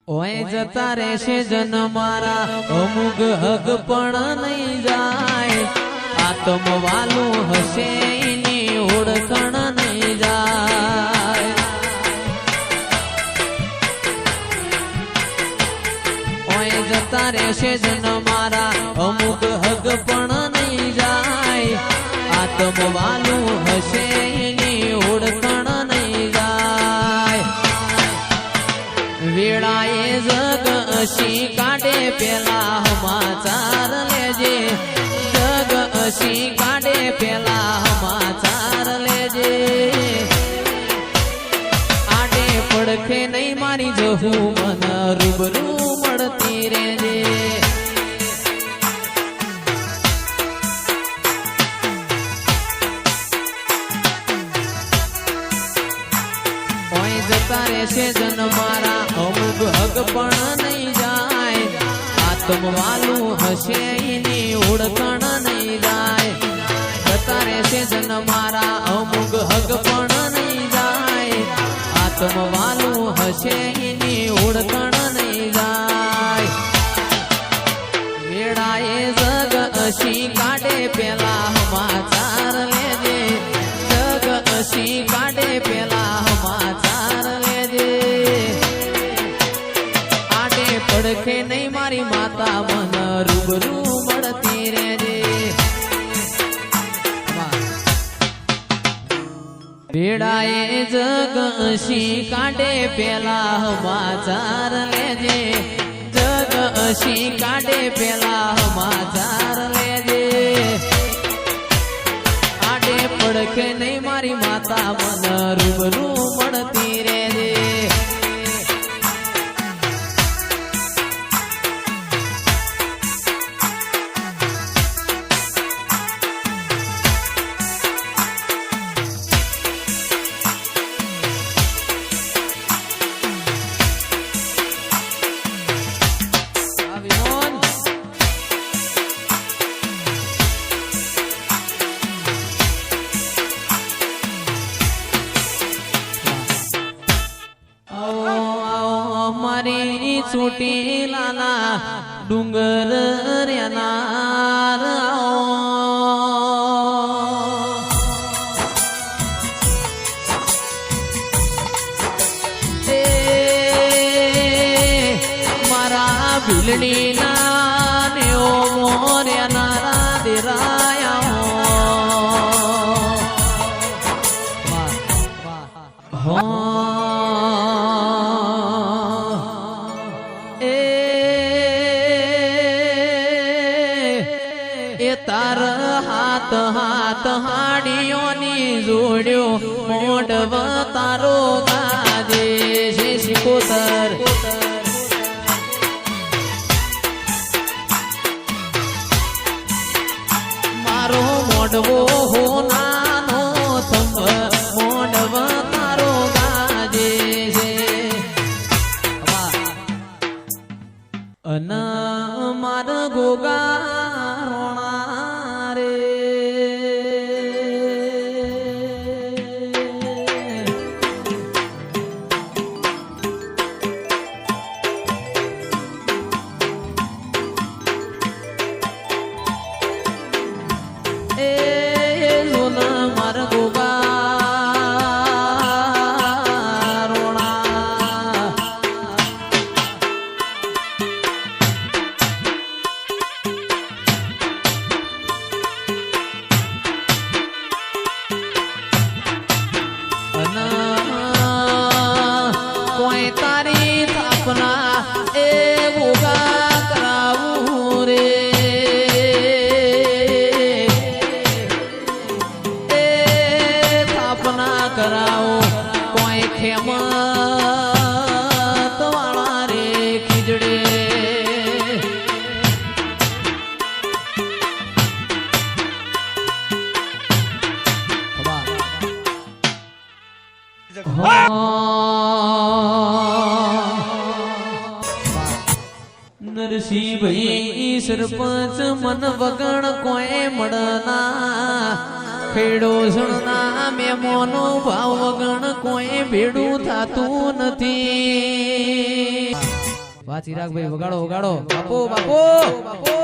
ઓય જતા રહેશે જન મારા અમુક હગ પણ નહીં જાય આત્મ વાલું હશે એની ઓળખણ નહીં જાય ઓય જતા રહેશે જન મારા અમુક હગ પણ નહીં જાય આત્મ વાલું હશે એની ઓળખણ નહીં જાય વેળાએ જગ અશી કાઢે પેલા સમાચાર લેજે જગ અશી કાઢે પેલા સમાચાર લેજે આડે પડખે નહીં મારી જહું મન રૂબરૂ મળતી રેજે જતા રહેશે જન મારા અમુક હગ પણ નહીં જાય આત્મ વાલું હશે એની ઓળખણ નહીં જાય જતા રહેશે જન મારા અમુક હગ પણ નહીં જાય આત્મ વાલું હશે એની ઓળખણ નહીં જાય વેળાએ જગ અશી કાઢે પેલા સમાચાર લેજે જગ અશી કાઢે પેલા સમાચાર પડખે નહીં મારી માતા મન રૂબરૂ મળતી રેજે ભેડાએ જગ અશી કાઢે પેલા સમાચાર લેજે જગ અશી કાઢે પેલા સમાચાર લેજે આડે પડખે નહીં મારી માતા મન રૂબરૂ મળતી રેજે મારી છોટી લાલા ડુંગર રેનાર મારા ભીલડી ના ને ઓ મોર્યાના દેરાયા હો તાર હાથ હાથ હાડીઓની જોડ્યો મોઢવ તારો ગાજે છે શિકોતર મારો મોઢવો હો નાનો થંભ મોઢવ તારો ગાજે છે અન માર ગોગા કરાવો કોઈ ખેમત વાળા રે ખીજડે નરસિંહ ભાઈ સરપંચ મન વગણ કોઈ મળના ખેડો જણના મેમોનો ભાવ વગણ કોઈ ભેડું થાતું નથી વાહ ચિરાગભાઈ વગાડો વગાડો બાપુ બાપુ બાપુ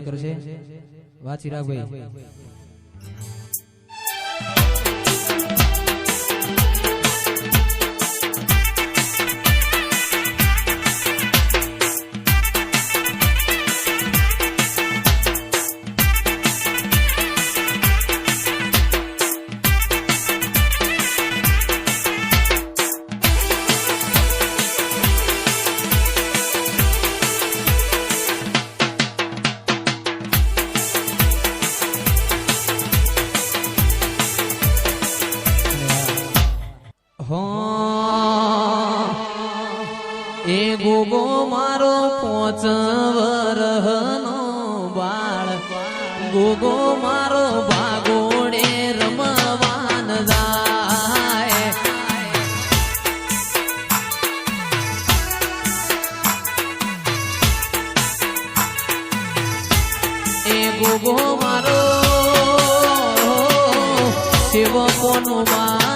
કરશે વાહ ચિરાગભાઈ એ ગોગો મારો 5 વરહનો બાળ ગોગો મારો ભાગોડે રમવાન જાય એ ગોગો મારો સેવકોનું બાળ